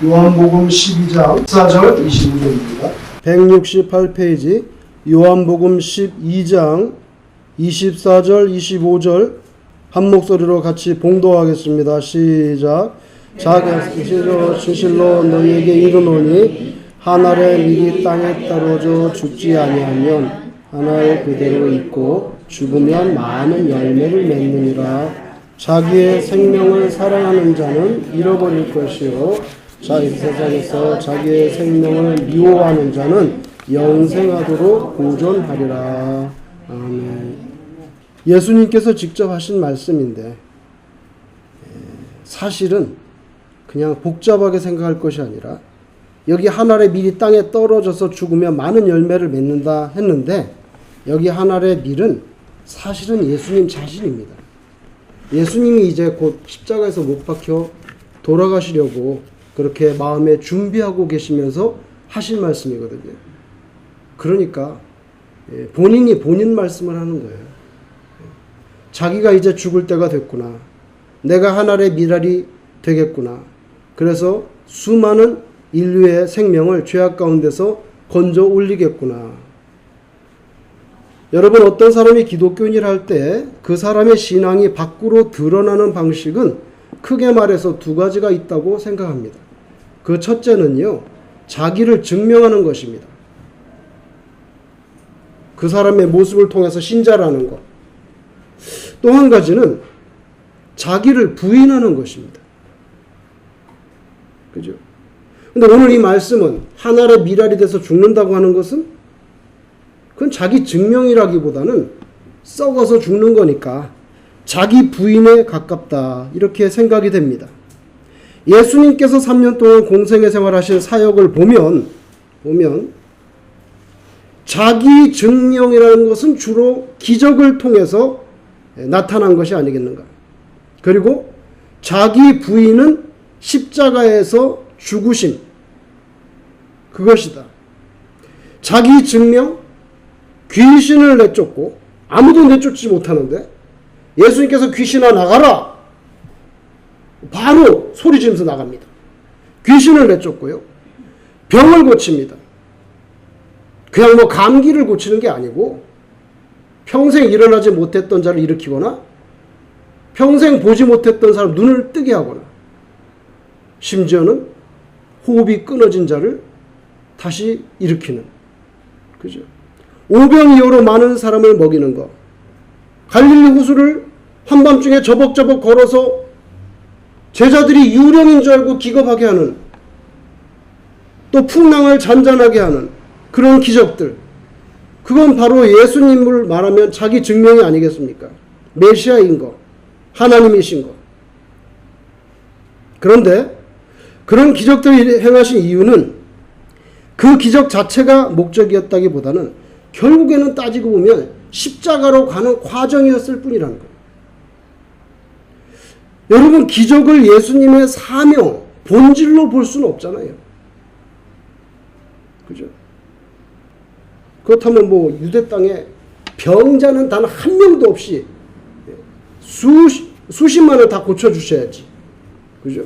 요한복음 12장 14절 25절입니다. 168페이지 요한복음 12장 24절 25절 한 목소리로 같이 봉독하겠습니다. 시작. 자기 진실로 너희에게 이르노니 한 알의 밀이 땅에 떨어져 죽지 아니하면 한 알 그대로 있고 죽으면 많은 열매를 맺느니라. 자기의 생명을 사랑하는 자는 잃어버릴 것이요 이 세상에서 자기의 생명을 미워하는 자는 영생하도록 보존하리라. 아멘. 예수님께서 직접 하신 말씀인데 사실은 그냥 복잡하게 생각할 것이 아니라 여기 한 알의 밀이 땅에 떨어져서 죽으면 많은 열매를 맺는다 했는데 여기 한 알의 밀은 사실은 예수님 자신입니다. 예수님이 이제 곧 십자가에서 못 박혀 돌아가시려고 그렇게 마음에 준비하고 계시면서 하신 말씀이거든요. 그러니까 본인이 본인 말씀을 하는 거예요. 자기가 이제 죽을 때가 됐구나. 내가 한 알의 밀알이 되겠구나. 그래서 수많은 인류의 생명을 죄악 가운데서 건져 올리겠구나. 여러분, 어떤 사람이 기독교인이라 할 때 그 사람의 신앙이 밖으로 드러나는 방식은 크게 말해서 두 가지가 있다고 생각합니다. 그 첫째는요, 자기를 증명하는 것입니다. 그 사람의 모습을 통해서 신자라는 것. 또 한 가지는 자기를 부인하는 것입니다. 그죠? 근데 오늘 이 말씀은 한 알의 밀알이 돼서 죽는다고 하는 것은 그건 자기 증명이라기보다는 썩어서 죽는 거니까 자기 부인에 가깝다, 이렇게 생각이 됩니다. 예수님께서 3년 동안 공생애 생활하신 사역을 보면 자기 증명이라는 것은 주로 기적을 통해서 나타난 것이 아니겠는가. 그리고 자기 부인은 십자가에서 죽으심, 그것이다. 자기 증명, 귀신을 내쫓고 아무도 내쫓지 못하는데 예수님께서 귀신아 나가라, 바로 소리 지르면서 나갑니다. 귀신을 내쫓고요, 병을 고칩니다. 그냥 뭐 감기를 고치는 게 아니고 평생 일어나지 못했던 자를 일으키거나 평생 보지 못했던 사람 눈을 뜨게 하거나 심지어는 호흡이 끊어진 자를 다시 일으키는, 그죠? 오병이어로 많은 사람을 먹이는 것, 갈릴리 호수를 한밤중에 저벅저벅 걸어서 제자들이 유령인 줄 알고 기겁하게 하는, 또 풍랑을 잔잔하게 하는 그런 기적들, 그건 바로 예수님을 말하면 자기 증명이 아니겠습니까? 메시아인 것, 하나님이신 것. 그런데 그런 기적들을 행하신 이유는 그 기적 자체가 목적이었다기보다는 결국에는 따지고 보면 십자가로 가는 과정이었을 뿐이라는 거예요. 여러분, 기적을 예수님의 사명, 본질로 볼 수는 없잖아요. 그죠? 그렇다면 뭐 유대 땅에 병자는 단 한 명도 없이 수십만을 다 고쳐주셔야지. 그죠?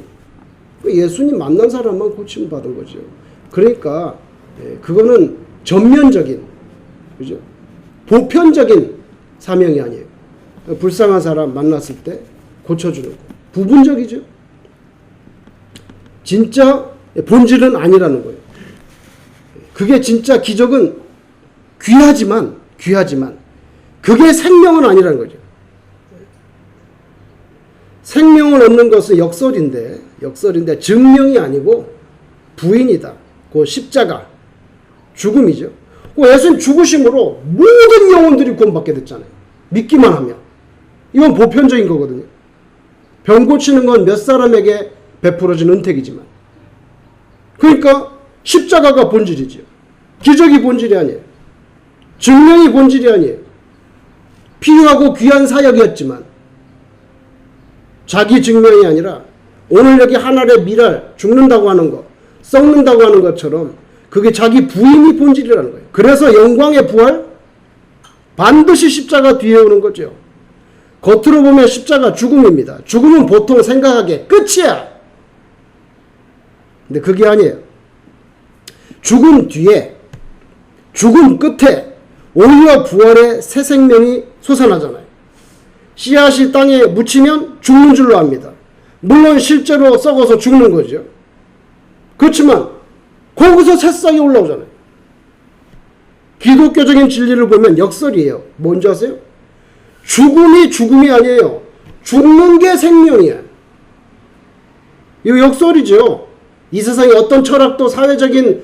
예수님 만난 사람만 고침 받은 거죠. 그러니까 그거는 전면적인, 그죠? 보편적인 사명이 아니에요. 불쌍한 사람 만났을 때 고쳐주는 거. 부분적이죠. 진짜 본질은 아니라는 거예요. 그게 진짜 기적은 귀하지만 그게 생명은 아니라는 거죠. 생명을 얻는 것은 역설인데 증명이 아니고 부인이다. 그 십자가, 죽음이죠. 예수님 죽으심으로 모든 영혼들이 구원받게 됐잖아요. 믿기만 하면. 이건 보편적인 거거든요. 병 고치는 건 몇 사람에게 베풀어진 은택이지만. 그러니까 십자가가 본질이죠. 기적이 본질이 아니에요. 증명이 본질이 아니에요. 필요하고 귀한 사역이었지만 자기 증명이 아니라 오늘 여기 한 알의 밀알 죽는다고 하는 것, 썩는다고 하는 것처럼 그게 자기 부인이 본질이라는 거예요. 그래서 영광의 부활, 반드시 십자가 뒤에 오는 거죠. 겉으로 보면 십자가 죽음입니다. 죽음은 보통 생각하기에 끝이야. 근데 그게 아니에요. 죽은 뒤에, 죽음 끝에 오히려 부활의 새 생명이 솟아나잖아요. 씨앗이 땅에 묻히면 죽는 줄로 압니다. 물론 실제로 썩어서 죽는 거죠. 그렇지만 거기서 새싹이 올라오잖아요. 기독교적인 진리를 보면 역설이에요. 뭔지 아세요? 죽음이 죽음이 아니에요. 죽는 게 생명이에요. 이거 역설이죠. 이 세상에 어떤 철학도 사회적인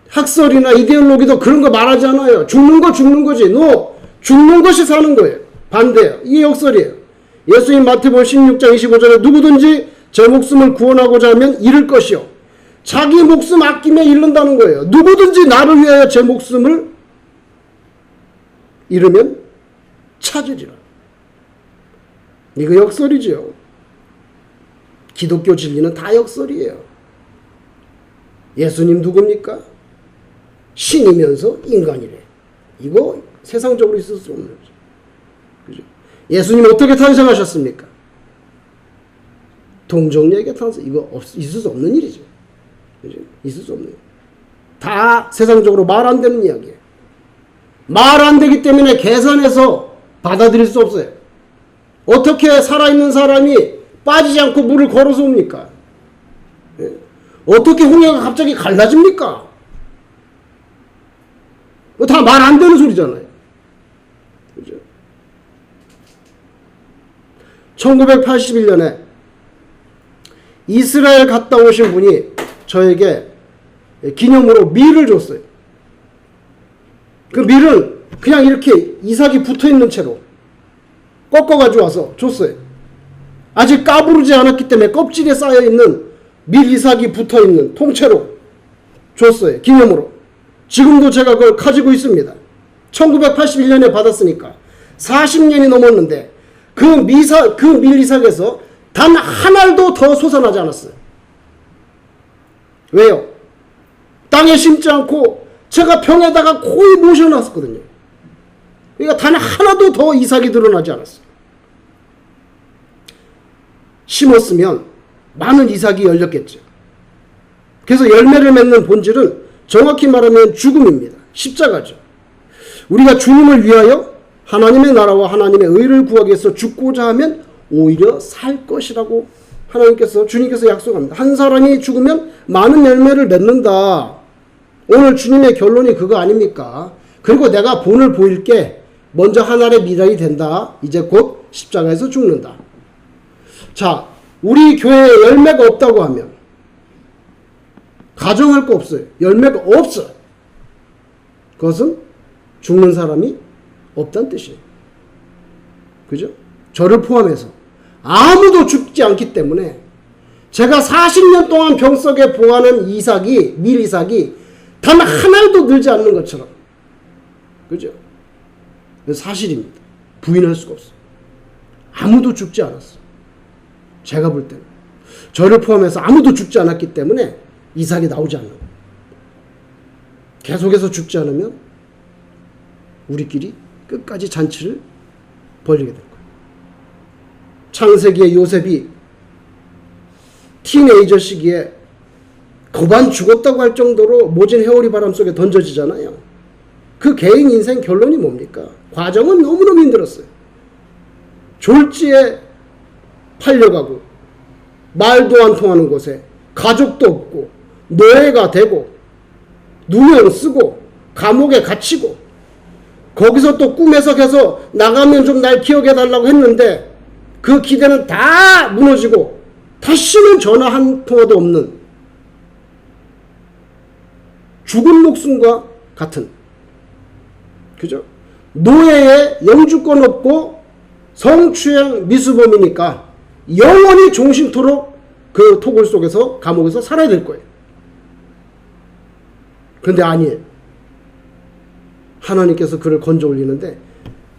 학설이나 이데올로기도 그런 거 말하지 않아요. 죽는 거 죽는 거지. 너 죽는 것이 사는 거예요. 반대예요. 이게 역설이에요. 예수님 마태복음 16장 25절에 누구든지 제 목숨을 구원하고자 하면 잃을 것이요. 자기 목숨 아끼며 잃는다는 거예요. 누구든지 나를 위하여 제 목숨을 잃으면 찾으리라. 이거 역설이죠. 기독교 진리는 다 역설이에요. 예수님 누굽니까? 신이면서 인간이래. 이거 세상적으로 있을 수 없는 거죠. 그죠? 예수님 어떻게 탄생하셨습니까? 동정녀에게 탄생. 이거 있을 수 없는 일이죠. 그죠? 있을 수 없는 일. 다 세상적으로 말 안 되는 이야기예요. 말 안 되기 때문에 계산해서 받아들일 수 없어요. 어떻게 살아있는 사람이 빠지지 않고 물을 걸어서 옵니까? 예? 어떻게 홍해가 갑자기 갈라집니까? 다 말 안 되는 소리잖아요. 그죠? 1981년에 이스라엘 갔다 오신 분이 저에게 기념으로 밀을 줬어요. 그 밀은 그냥 이렇게 이삭이 붙어 있는 채로 꺾어가지고 와서 줬어요. 아직 까부르지 않았기 때문에 껍질에 쌓여있는 밀 이삭이 붙어 있는 통째로 줬어요. 기념으로. 지금도 제가 그걸 가지고 있습니다. 1981년에 받았으니까 40년이 넘었는데 그 밀 이삭에서 단 한 알도 더 솟아나지 않았어요. 왜요? 땅에 심지 않고 제가 병에다가 거의 모셔놨었거든요. 그러니까 단 하나도 더 이삭이 드러나지 않았어요. 심었으면 많은 이삭이 열렸겠죠. 그래서 열매를 맺는 본질은 정확히 말하면 죽음입니다. 십자가죠. 우리가 주님을 위하여 하나님의 나라와 하나님의 의를 구하기 위해서 죽고자 하면 오히려 살 것이라고 주님께서 약속합니다. 한 사람이 죽으면 많은 열매를 맺는다. 오늘 주님의 결론이 그거 아닙니까? 그리고 내가 본을 보일게 먼저 하늘의 미랄이 된다. 이제 곧 십자가에서 죽는다. 자, 우리 교회에 열매가 없다고 하면 가정할 거 없어요. 열매가 없어요. 그것은 죽는 사람이 없다는 뜻이에요. 그죠? 저를 포함해서 아무도 죽지 않기 때문에 제가 40년 동안 병석에 보관한 밀 이삭이 단 한 알도 늘지 않는 것처럼. 그죠? 사실입니다. 부인할 수가 없어요. 아무도 죽지 않았어요. 제가 볼 때는. 저를 포함해서 아무도 죽지 않았기 때문에 이삭이 나오지 않는 거예요. 계속해서 죽지 않으면 우리끼리 끝까지 잔치를 벌이게 될 거예요. 창세기의 요셉이 티네이저 시기에 거반 죽었다고 할 정도로 모진 회오리 바람 속에 던져지잖아요. 그 개인 인생 결론이 뭡니까? 과정은 너무너무 힘들었어요. 졸지에 팔려가고 말도 안 통하는 곳에 가족도 없고 노예가 되고 누명 쓰고 감옥에 갇히고 거기서 또 꿈에서 계속 나가면 좀 날 기억해달라고 했는데 그 기대는 다 무너지고 다시는 전화 한 통화도 없는 죽은 목숨과 같은, 그죠? 노예의 영주권 없고 성추행 미수범이니까 영원히 종신토록 그 토굴 속에서 감옥에서 살아야 될 거예요. 그런데 아니에요. 하나님께서 그를 건져 올리는데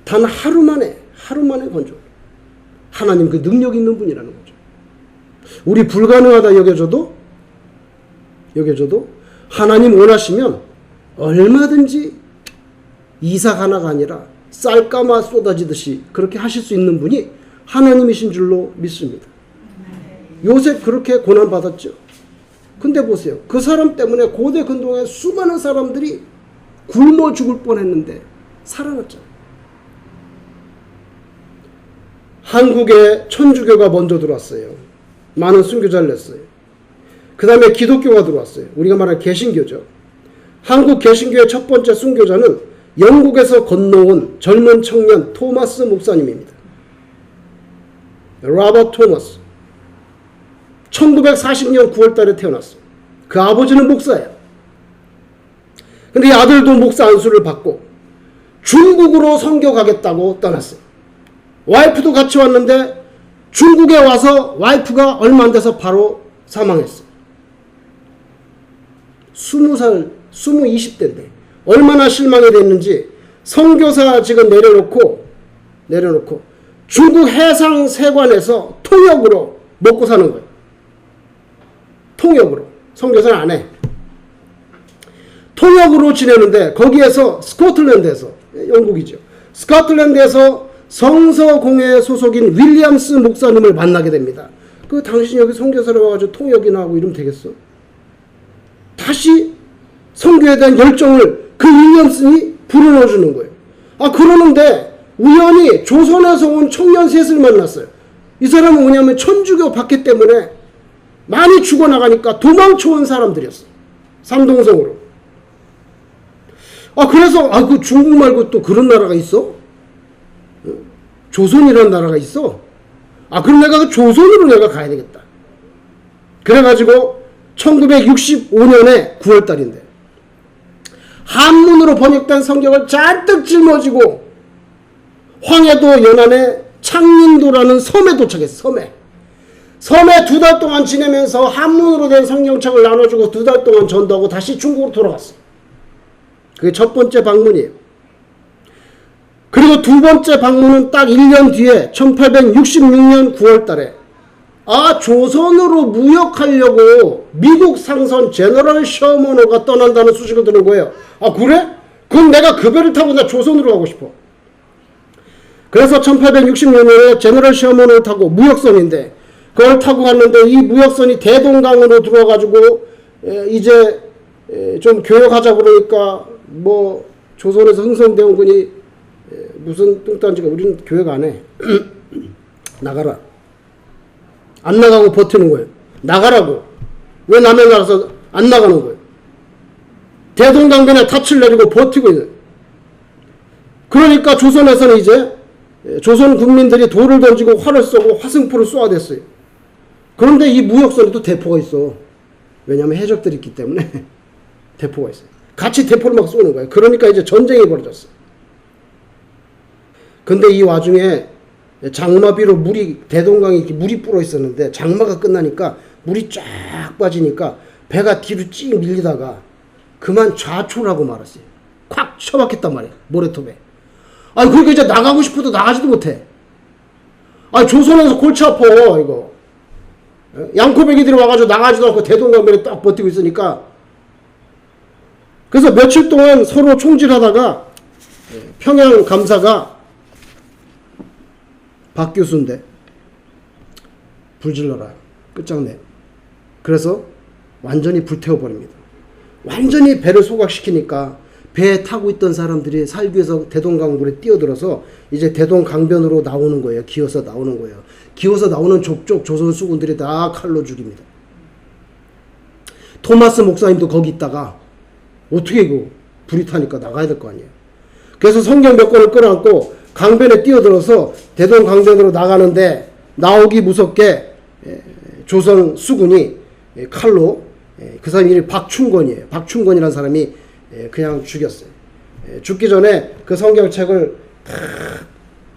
단 하루 만에 건져 올려요. 하나님 그 능력 있는 분이라는 거죠. 우리 불가능하다 여겨져도 하나님 원하시면 얼마든지 이삭 하나가 아니라 쌀가마 쏟아지듯이 그렇게 하실 수 있는 분이 하나님이신 줄로 믿습니다. 요셉 그렇게 고난받았죠. 근데 보세요. 그 사람 때문에 고대 근동에 수많은 사람들이 굶어 죽을 뻔했는데 살아났잖아요. 한국에 천주교가 먼저 들어왔어요. 많은 순교자를 냈어요. 그 다음에 기독교가 들어왔어요. 우리가 말하는 개신교죠. 한국 개신교의 첫 번째 순교자는 영국에서 건너온 젊은 청년 토마스 목사님입니다. 로버트 토마스. 1940년 9월 달에 태어났어요. 그 아버지는 목사예요. 근데 이 아들도 목사 안수를 받고 중국으로 선교 가겠다고 떠났어요. 와이프도 같이 왔는데 중국에 와서 와이프가 얼마 안 돼서 바로 사망했어요. 20대인데 얼마나 실망이 됐는지 선교사직은 내려놓고 중국 해상세관에서 통역으로 먹고 사는 거예요. 통역으로. 선교사는 안 해. 통역으로 지내는데 거기에서 스코틀랜드에서, 영국이죠. 스코틀랜드에서 성서공회 소속인 윌리엄스 목사님을 만나게 됩니다. 당신 여기 선교사로 와가지고 통역이나 하고 이러면 되겠어? 다시 선교에 대한 열정을 그 윌리엄슨이 불어넣어주는 거예요. 그러는데 우연히 조선에서 온 청년 셋을 만났어요. 이 사람은 뭐냐면 천주교 받기 때문에 많이 죽어나가니까 도망쳐온 사람들이었어요. 삼동성으로. 그래서 그 중국 말고 또 그런 나라가 있어? 조선이라는 나라가 있어? 그럼 내가 그 조선으로 내가 가야 되겠다. 그래가지고 1965년에 9월달인데 한문으로 번역된 성경을 잔뜩 짊어지고 황해도 연안의 창린도라는 섬에 도착했어. 섬에 2달 동안 지내면서 한문으로 된 성경책을 나눠주고 2달 동안 전도하고 다시 중국으로 돌아갔어. 그게 첫 번째 방문이에요. 그리고 두 번째 방문은 딱 1년 뒤에 1866년 9월 달에 조선으로 무역하려고 미국 상선 제너럴 셔먼호가 떠난다는 소식을 들은 거예요. 그래? 그럼 내가 그 배를 타고 나 조선으로 가고 싶어. 그래서 1866년에 제너럴 셔먼호를 타고 무역선인데 그걸 타고 갔는데 이 무역선이 대동강으로 들어와가지고 이제 좀 교역하자 그러니까 조선에서 흥선대원군이 무슨 뚱딴지가 우리는 교역 안 해. 나가라. 안 나가고 버티는 거예요. 나가라고. 왜 남의 나라에서 안 나가는 거예요. 대동강변에 닻을 내리고 버티고 있어요. 그러니까 조선에서는 이제 조선 국민들이 돌을 던지고 활을 쏘고 화승포를 쏘아댔어요. 그런데 이 무역선에도 대포가 있어. 왜냐하면 해적들이 있기 때문에 대포가 있어요. 같이 대포를 막 쏘는 거예요. 그러니까 이제 전쟁이 벌어졌어요. 근데 이 와중에 장마비로 대동강에 이렇게 물이 불어 있었는데 장마가 끝나니까 물이 쫙 빠지니까 배가 뒤로 쭉 밀리다가 그만 좌초라고 말았어요. 콱 쳐박혔단 말이에요. 모래톱에. 그러니까 이제 나가고 싶어도 나가지도 못해. 조선에서 골치 아파 이거. 양코배기들이 와가지고 나가지도 않고 대동강변에 딱 버티고 있으니까 그래서 며칠 동안 서로 총질하다가 평양 감사가 박 교수인데 불질러라. 끝장내. 그래서 완전히 불태워버립니다. 완전히 배를 소각시키니까 배에 타고 있던 사람들이 살기 위해서 대동강물에 뛰어들어서 이제 대동강변으로 나오는 거예요. 기어서 나오는 거예요. 기어서 나오는 족족 조선 수군들이 다 칼로 죽입니다. 토마스 목사님도 거기 있다가 어떻게 이거 불이 타니까 나가야 될 거 아니에요. 그래서 성경 몇 권을 끌어안고 강변에 뛰어들어서 대동강변으로 나가는데 나오기 무섭게 조선 수군이 칼로 그 사람 이름이 박충권이에요. 박충권이라는 사람이 그냥 죽였어요. 죽기 전에 그 성경책을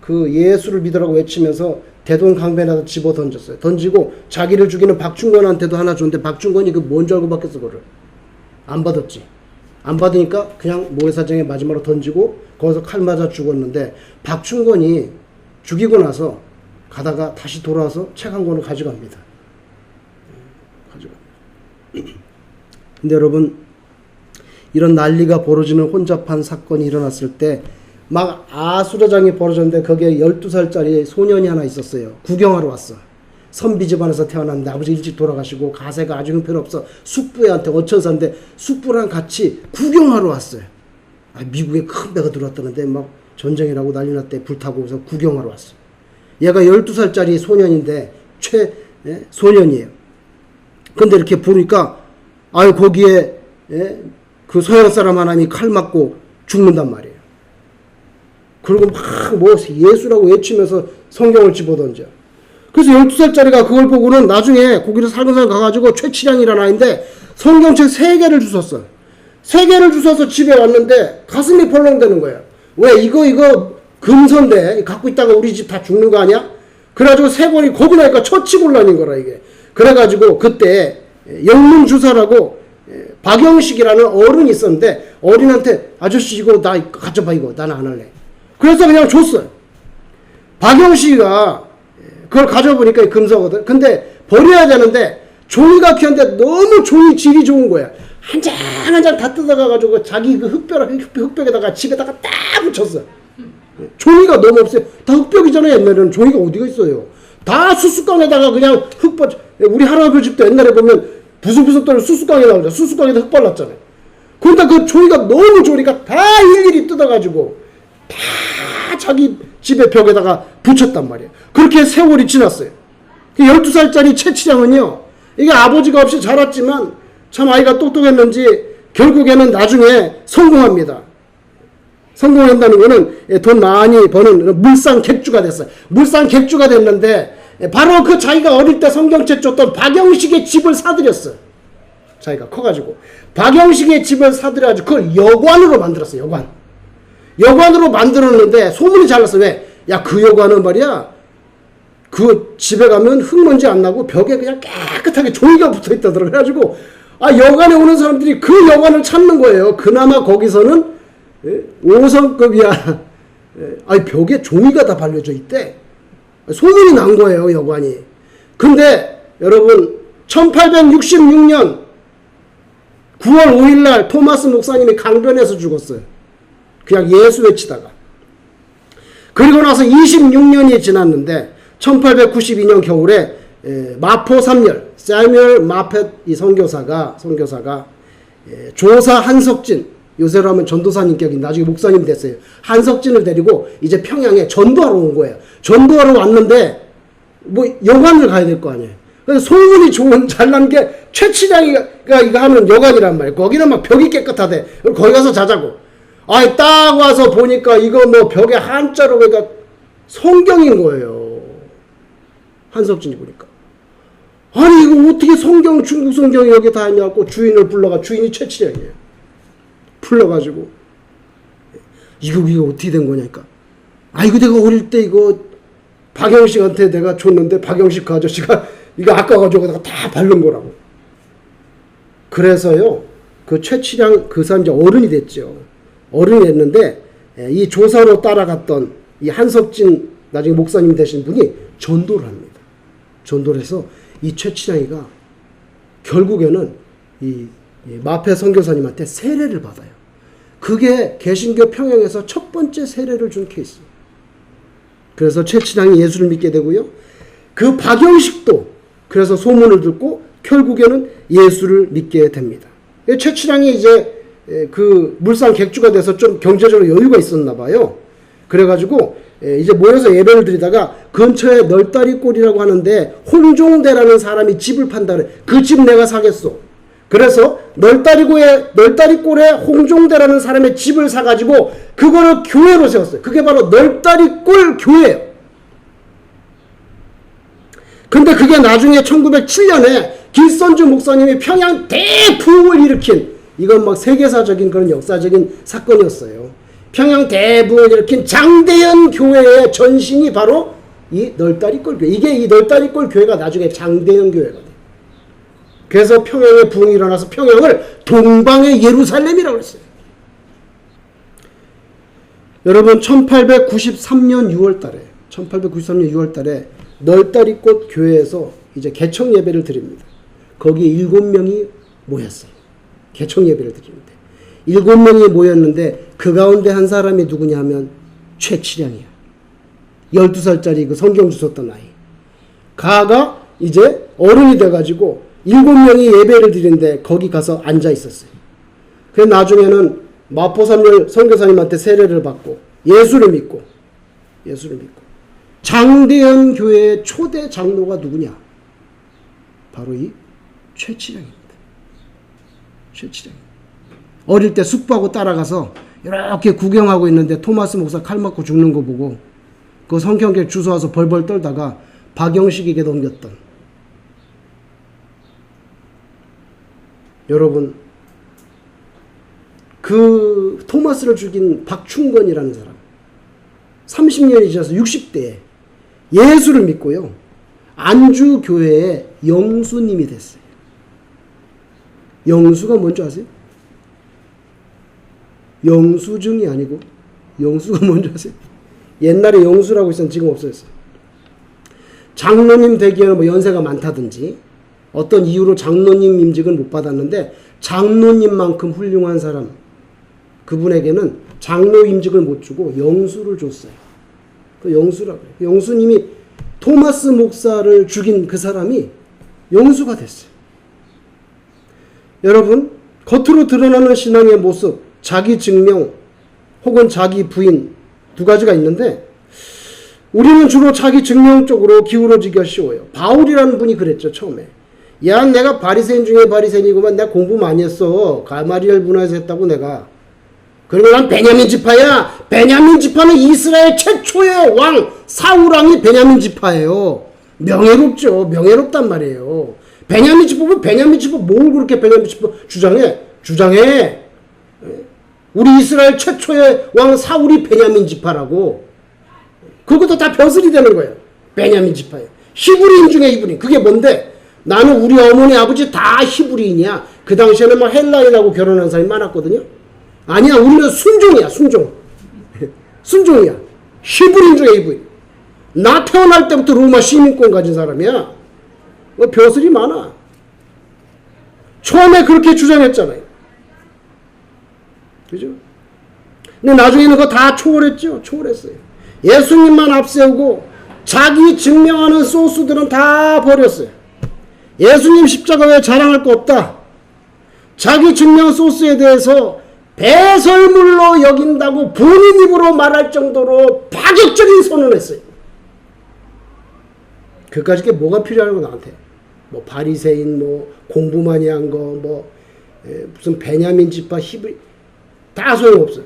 그 예수를 믿으라고 외치면서 대동강변에다 집어 던졌어요. 던지고 자기를 죽이는 박충권한테도 하나 줬는데 박충권이 그 뭔 줄 알고 받겠어 그거를. 안 받았지. 안 받으니까 그냥 모래사장에 마지막으로 던지고 거기서 칼 맞아 죽었는데 박충권이 죽이고 나서 가다가 다시 돌아와서 책 한 권을 가져갑니다. 근데 여러분 이런 난리가 벌어지는 혼잡한 사건이 일어났을 때 막 아수라장이 벌어졌는데 거기에 12살짜리 소년이 하나 있었어요. 구경하러 왔어. 선비 집안에서 태어났는데 아버지 일찍 돌아가시고 가세가 아주 형편없어 숙부애한테 어천사인데 숙부랑 같이 구경하러 왔어요. 미국에 큰 배가 들어왔다는데 막 전쟁이라고 난리 났대. 불타고서 구경하러 왔어. 얘가 12살짜리 소년인데 소년이에요. 근데 이렇게 보니까 거기에 그 서양 사람 하나님이 칼 맞고 죽는단 말이에요. 그리고 막 뭐 예수라고 외치면서 성경을 집어던져. 그래서 12살짜리가 그걸 보고는 나중에 거기를 살금살금 가가지고 최치량이라는 아이인데 성경책 3개를 주웠어. 3개를 주워서 집에 왔는데 가슴이 벌렁대는 거예요. 왜? 이거 금서인데 갖고 있다가 우리 집 다 죽는 거 아니야? 그래가지고 3권이 거기 나니까 처치곤란인 거라 이게. 그래가지고 그때 영문주사라고 박영식이라는 어른이 있었는데 어린한테 아저씨 이거 나 가져봐 이거 나는 안 할래. 그래서 그냥 줬어요. 박영식이가 그걸 가져보니까 금서거든. 근데 버려야 되는데 종이가 귀한데 너무 종이 질이 좋은 거야. 한 장 한 장 다 뜯어가가지고 자기 그 흙벽에다가 집에다가 딱 붙였어. 종이가 너무 없어요. 다 흙벽이잖아요. 옛날에는 종이가 어디가 있어요. 다 수수깡에다가 그냥 우리 할아버지 집도 옛날에 보면 부스부스 떨어 수수깡에 나오죠. 수수깡에다 흙 발랐잖아요. 그러니까 그 종이가 너무 좋으니까 다 일일이 뜯어가지고 다 자기 집의 벽에다가 붙였단 말이에요. 그렇게 세월이 지났어요. 12살짜리 최치량은요, 이게 아버지가 없이 자랐지만 참 아이가 똑똑했는지 결국에는 나중에 성공합니다. 성공한다는 거는 돈 많이 버는 물상 객주가 됐어요. 물상 객주가 됐는데 바로 그 자기가 어릴 때 성경책 줬던 박영식의 집을 사들였어요. 자기가 커가지고 박영식의 집을 사들여가지고 그걸 여관으로 만들었어요. 여관으로 만들었는데 소문이 잘 났어요. 왜? 야, 그 여관은 말이야 그 집에 가면 흙먼지 안 나고 벽에 그냥 깨끗하게 종이가 붙어있다더라고요. 그래가지고 여관에 오는 사람들이 그 여관을 찾는 거예요. 그나마 거기서는 5성급이야. 벽에 종이가 다 발려져 있대. 소문이 난 거예요, 여관이. 근데 여러분 1866년 9월 5일 날 토마스 목사님이 강변에서 죽었어요. 그냥 예수 외치다가. 그리고 나서 26년이 지났는데 1892년 겨울에 마포 3열 사뮤엘 마펫 이 선교사가 조사 한석진, 요새로 하면 전도사님 격인 나중에 목사님 됐어요. 한석진을 데리고 이제 평양에 전도하러 온 거예요. 전도하러 왔는데 뭐 여관을 가야 될 거 아니에요. 그래서 소문이 좋은 잘난 게 최치량이가 이거 하는 여관이란 말이에요. 거기는 막 벽이 깨끗하대. 거기 가서 자자고. 딱 와서 보니까 이거 뭐 벽에 한자로 그러니까 성경인 거예요. 한석진이 보니까. 아니 이거 어떻게 성경 중국 성경이 여기 다 있냐고 주인을 불러가 주인이 최치량이에요. 불러가지고 이거 어떻게 된 거냐니까. 이거 내가 어릴 때 이거 박영식한테 내가 줬는데 박영식 그 아저씨가 이거 아까워가지고 다 바른 거라고. 그래서요 그 최치량 그 사람 이제 어른이 됐죠. 어른이 됐는데 이 조사로 따라갔던 이 한석진 나중에 목사님 되신 분이 전도를 합니다. 전도를 해서 이 최치량이가 결국에는 이 마페 선교사님한테 세례를 받아요. 그게 개신교 평양에서 첫 번째 세례를 준 케이스. 그래서 최치량이 예수를 믿게 되고요. 그 박영식도 그래서 소문을 듣고 결국에는 예수를 믿게 됩니다. 최치량이 이제 그 물산 객주가 돼서 좀 경제적으로 여유가 있었나 봐요. 그래가지고 이제 모여서 예배를 드리다가 근처에 널다리골이라고 하는데 홍종대라는 사람이 집을 판다 그래. 그 집 내가 사겠소. 그래서 널다리골에 홍종대라는 사람의 집을 사가지고 그거를 교회로 세웠어요. 그게 바로 널다리골 교회예요. 근데 그게 나중에 1907년에 길선주 목사님이 평양 대부흥을 일으킨 이건 막 세계사적인 그런 역사적인 사건이었어요. 평양 대부흥을 일으킨 장대현 교회의 전신이 바로 이 널다리골 교회. 이게 이 널다리골 교회가 나중에 장대현 교회가 돼요. 그래서 평양에 부흥이 일어나서 평양을 동방의 예루살렘이라고 했어요. 여러분 1893년 6월 달에 널다리꽃 교회에서 이제 개청 예배를 드립니다. 거기에 7명이 모였어요. 개청 예배를 드리는데 7명이 모였는데 그 가운데 한 사람이 누구냐 하면 최치량이야. 12살짜리 그 성경 주웠던 아이. 가가 이제 어른이 돼가지고 7명이 예배를 드리는데 거기 가서 앉아 있었어요. 그래서 나중에는 마포삼열 선교사님한테 세례를 받고 예수를 믿고 장대현 교회의 초대 장로가 누구냐? 바로 이 최치량입니다. 최치량. 어릴 때 숙부하고 따라가서 이렇게 구경하고 있는데 토마스 목사 칼 맞고 죽는 거 보고 그 성경책 주워와서 벌벌 떨다가 박영식에게 넘겼던. 여러분, 그 토마스를 죽인 박충건이라는 사람 30년이 지나서 60대에 예수를 믿고요, 안주교회의 영수님이 됐어요. 영수가 뭔지 아세요? 영수증이 아니고 영수가 뭔지 아세요? 옛날에 영수라고 있었는데 지금 없어졌어요. 장로님 되기에는 뭐 연세가 많다든지 어떤 이유로 장로님 임직을 못 받았는데 장로님만큼 훌륭한 사람, 그분에게는 장로 임직을 못 주고 영수를 줬어요. 그 영수라고 해요. 영수님이 토마스 목사를 죽인 그 사람이 영수가 됐어요. 여러분, 겉으로 드러나는 신앙의 모습, 자기 증명 혹은 자기 부인 두 가지가 있는데 우리는 주로 자기 증명 쪽으로 기울어지기가 쉬워요. 바울이라는 분이 그랬죠, 처음에. 야, 내가 바리새인 중에 바리새인이구만. 내가 공부 많이 했어. 가마리엘 문화에서 했다고 내가. 그리고 난 베냐민 지파야. 베냐민 지파는 이스라엘 최초의 왕 사울왕이 베냐민 지파예요. 명예롭죠. 명예롭단 말이에요. 베냐민 지파, 뭘 그렇게 베냐민 지파 주장해. 우리 이스라엘 최초의 왕 사울이 베냐민 지파라고. 그것도 다 벼슬이 되는 거예요. 베냐민 지파예요. 히브리인 중에 히브리인. 그게 뭔데? 나는 우리 어머니 아버지 다 히브리인이야. 그 당시에는 뭐 헬라인하고 결혼한 사람이 많았거든요. 아니야, 우리는 순종이야, 순종. 순종이야. 히브리인 중에 히브리인. 나 태어날 때부터 로마 시민권 가진 사람이야. 뭐 벼슬이 많아. 처음에 그렇게 주장했잖아요. 그죠? 근데 나중에는 그거 다 초월했죠. 초월했어요. 예수님만 앞세우고 자기 증명하는 소스들은 다 버렸어요. 예수님 십자가 외에 자랑할 거 없다. 자기 증명 소스에 대해서 배설물로 여긴다고 본인 입으로 말할 정도로 파격적인 선언을 했어요. 그까짓 게 뭐가 필요하냐고 나한테. 뭐 바리새인, 뭐 공부 많이 한 거, 뭐 무슨 베냐민 지파 히브리 다 소용없어요.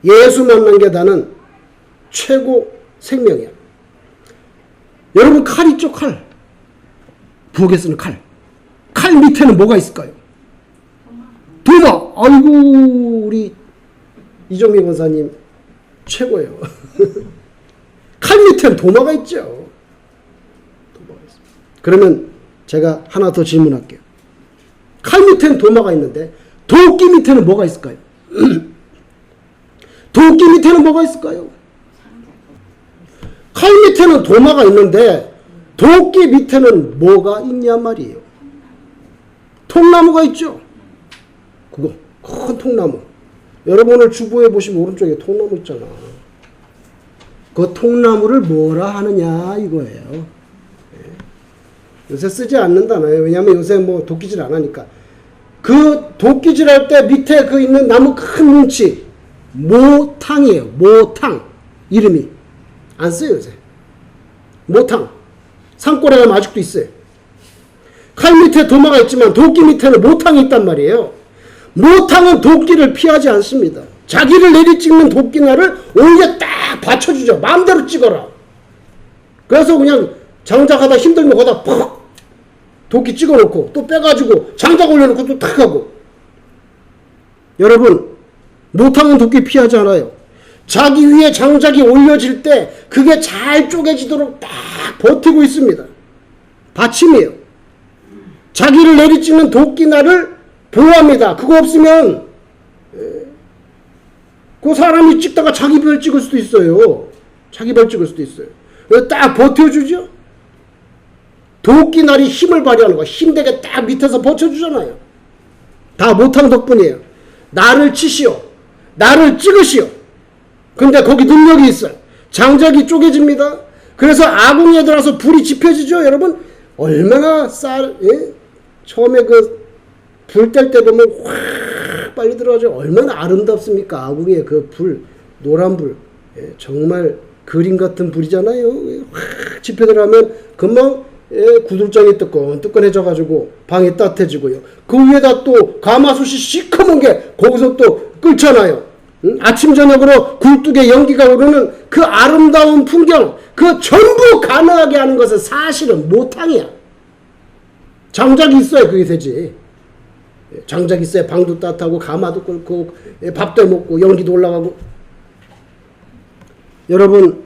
예수 만난 게 나는 최고 생명이야. 여러분, 칼 있죠, 칼. 부엌에 쓰는 칼. 칼 밑에는 뭐가 있을까요? 도마. 아이고, 우리 이정미 권사님 최고예요. 칼 밑에는 도마가 있죠. 도마가 있습니다. 그러면 제가 하나 더 질문할게요. 칼 밑에는 도마가 있는데 도끼 밑에는 뭐가 있을까요? 도끼 밑에는 뭐가 있을까요? 칼 밑에는 도마가 있는데 도끼 밑에는 뭐가 있냐 말이에요. 통나무가 있죠. 그거 큰 통나무. 여러분 오늘 주부에 보시면 오른쪽에 통나무 있잖아. 그 통나무를 뭐라 하느냐 이거예요. 요새 쓰지 않는다나요. 왜냐하면 요새 뭐 도끼질 안 하니까. 그 도끼질 할 때 밑에 그 있는 나무 큰 뭉치 모탕이에요. 모탕. 이름이 안 써요 요새. 모탕. 산골에 가면 아직도 있어요. 칼 밑에 도마가 있지만 도끼 밑에는 모탕이 있단 말이에요. 모탕은 도끼를 피하지 않습니다. 자기를 내리찍는 도끼날을 오히려 딱 받쳐주죠. 마음대로 찍어라. 그래서 그냥 장작하다 힘들면 거기다 퍽 도끼 찍어놓고 또 빼가지고 장작 올려놓고 또 탁 하고. 여러분, 모탕은 도끼 피하지 않아요. 자기 위에 장작이 올려질 때 그게 잘 쪼개지도록 딱 버티고 있습니다. 받침이에요. 자기를 내리찍는 도끼날을 보호합니다. 그거 없으면 그 사람이 찍다가 자기 별 찍을 수도 있어요. 자기 별 찍을 수도 있어요. 딱 버텨주죠. 도끼날이 힘을 발휘하는 거야. 힘되게 딱 밑에서 버텨주잖아요. 다 모탕 덕분이에요. 나를 치시오. 나를 찍으시오. 근데 거기 능력이 있어요. 장작이 쪼개집니다. 그래서 아궁이에 들어가서 불이 지펴지죠, 여러분. 얼마나 처음에 그 불 뗄 때 보면 확 빨리 들어가죠. 얼마나 아름답습니까? 아궁이에 그 불, 노란 불. 정말 그림 같은 불이잖아요. 확 지펴 들어가면 금방 구들장이 뜨끈뜨끈해져가지고 방이 따뜻해지고요. 그 위에다 또 가마솥이 시커먼 게 거기서 또 끓잖아요. 아침 저녁으로 굴뚝에 연기가 오르는 그 아름다운 풍경, 그 전부 가능하게 하는 것은 사실은 모탕이야. 장작이 있어야 그게 되지. 장작이 있어야 방도 따뜻하고 가마도 끓고 밥도 먹고 연기도 올라가고. 여러분,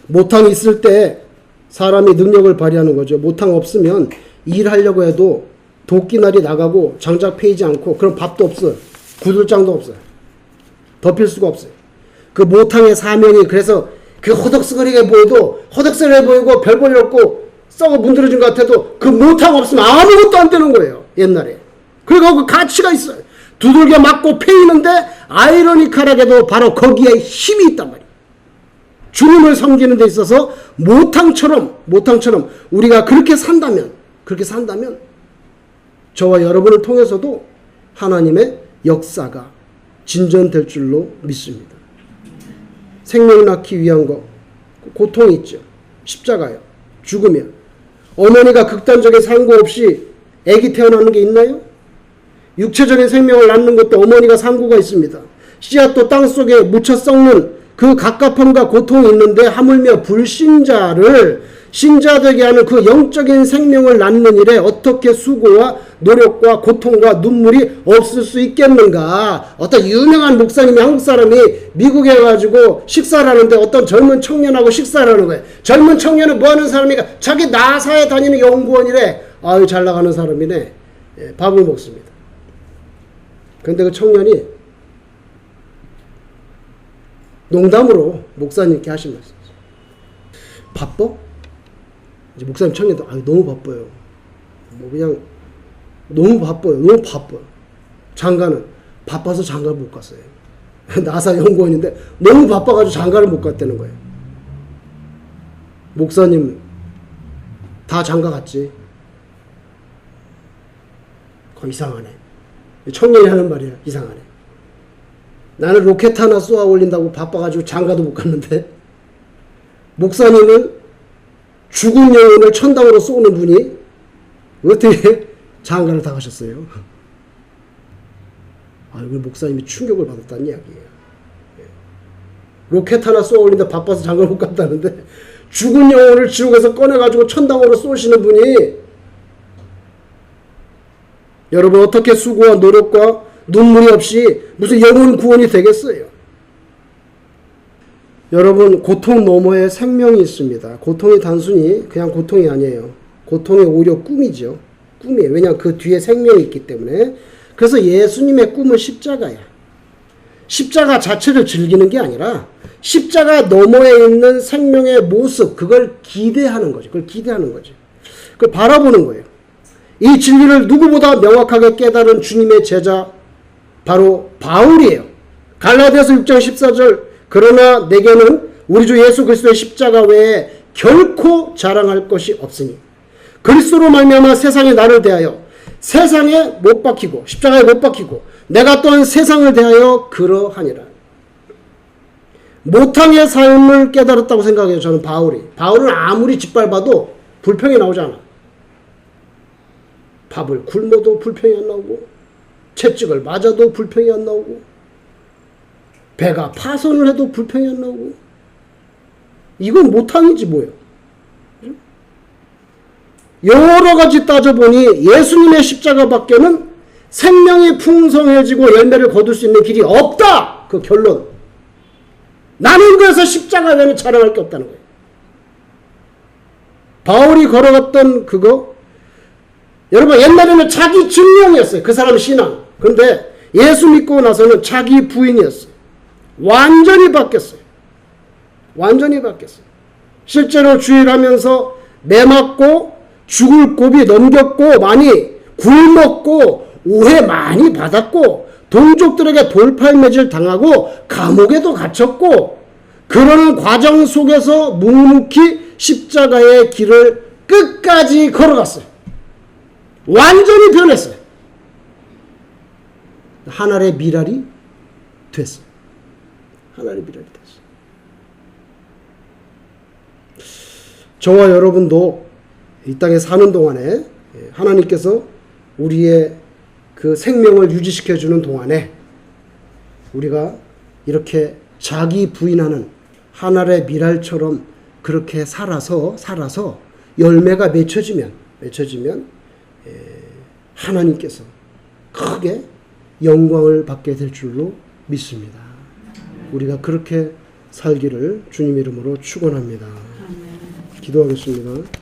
모탕이 있을 때 사람이 능력을 발휘하는 거죠. 모탕 없으면 일하려고 해도 도끼날이 나가고 장작 패이지 않고 그럼 밥도 없어요. 구들장도 없어요. 덮일 수가 없어요. 그 모탕의 사명이 그래서 그 허덕스거리게 보여도 허덕스거리게 보이고 별 볼일 없고 썩어 문드러진 것 같아도 그 모탕 없으면 아무것도 안 되는 거예요. 옛날에. 그리고 그 가치가 있어요. 두들겨 맞고 패이는데 아이러니컬하게도 바로 거기에 힘이 있단 말이에요. 주님을 섬기는 데 있어서 모탕처럼 우리가 그렇게 산다면 저와 여러분을 통해서도 하나님의 역사가 진전될 줄로 믿습니다. 생명 낳기 위한 거, 고통이 있죠. 십자가요. 죽으며. 어머니가 극단적인 상고 없이 아기 태어나는 게 있나요? 육체적인 생명을 낳는 것도 어머니가 상고가 있습니다. 씨앗도 땅속에 묻혀 썩는 그 갑갑함과 고통이 있는데 하물며 불신자를 신자되게 하는 그 영적인 생명을 낳는 일에 어떻게 수고와 노력과 고통과 눈물이 없을 수 있겠는가. 어떤 유명한 목사님이, 한국 사람이 미국에 가지고 식사를 하는데 어떤 젊은 청년하고 식사를 하는 거예요. 젊은 청년은 뭐 하는 사람이니까 자기 나사에 다니는 연구원이래. 아유, 잘 나가는 사람이네. 밥을 먹습니다. 그런데 그 청년이 농담으로 목사님께 하신 말씀. 바빠? 이제 목사님 청년도 너무 바빠요. 뭐 그냥 너무 바빠요. 너무 바빠요. 장가는 바빠서 장가를 못 갔어요. 나사 연구원인데 너무 바빠가지고 장가를 못 갔다는 거예요. 목사님 다 장가 갔지. 그거 이상하네. 청년이 하는 말이야. 이상하네. 나는 로켓 하나 쏘아 올린다고 바빠가지고 장가도 못 갔는데 목사님은 죽은 영혼을 천당으로 쏘는 분이 어떻게 장가를 다 가셨어요? 이거 목사님이 충격을 받았다는 이야기예요. 로켓 하나 쏘아 올린다 바빠서 장가를 못 갔다는데 죽은 영혼을 지옥에서 꺼내가지고 천당으로 쏘시는 분이 여러분 어떻게 수고와 노력과 눈물이 없이 무슨 영혼 구원이 되겠어요? 여러분, 고통 너머에 생명이 있습니다. 고통이 단순히 그냥 고통이 아니에요. 고통이 오히려 꿈이죠. 꿈이에요. 왜냐하면 그 뒤에 생명이 있기 때문에. 그래서 예수님의 꿈은 십자가야. 십자가 자체를 즐기는 게 아니라 십자가 너머에 있는 생명의 모습, 그걸 기대하는 거죠. 그걸 기대하는 거죠. 그걸 바라보는 거예요. 이 진리를 누구보다 명확하게 깨달은 주님의 제자 바로 바울이에요. 갈라디아서 6장 14절 그러나 내게는 우리 주 예수 그리스도의 십자가 외에 결코 자랑할 것이 없으니 그리스도로 말미암아 세상이 나를 대하여 세상에 못 박히고 십자가에 못 박히고 내가 또한 세상을 대하여 그러하니라. 모탕의 삶을 깨달았다고 생각해요. 저는 바울은 아무리 짓밟아도 불평이 나오지 않아. 밥을 굶어도 불평이 안 나오고 채찍을 맞아도 불평이 안 나오고 배가 파손을 해도 불평이 안 나오고 이건 모탕이지 뭐예요. 여러 가지 따져보니 예수님의 십자가 밖에는 생명이 풍성해지고 열매를 거둘 수 있는 길이 없다. 그 결론. 나는 그래서 십자가 외에는 자랑할 게 없다는 거예요. 바울이 걸어갔던 그거 여러분 옛날에는 자기 증명이었어요. 그 사람 신앙. 그런데 예수 믿고 나서는 자기 부인이었어요. 완전히 바뀌었어요. 완전히 바뀌었어요. 실제로 주일하면서 매맞고 죽을 고비 넘겼고 많이 굶었고 오해 많이 받았고 동족들에게 돌팔매질 당하고 감옥에도 갇혔고 그러는 과정 속에서 묵묵히 십자가의 길을 끝까지 걸어갔어요. 완전히 변했어요. 하늘의 미랄이 됐어요. 하늘의 미랄이 됐어요. 저와 여러분도 이 땅에 사는 동안에 하나님께서 우리의 그 생명을 유지시켜주는 동안에 우리가 이렇게 자기 부인하는 하늘의 미랄처럼 그렇게 살아서 열매가 맺혀지면 하나님께서 크게 영광을 받게 될 줄로 믿습니다. 우리가 그렇게 살기를 주님 이름으로 축원합니다. 기도하겠습니다.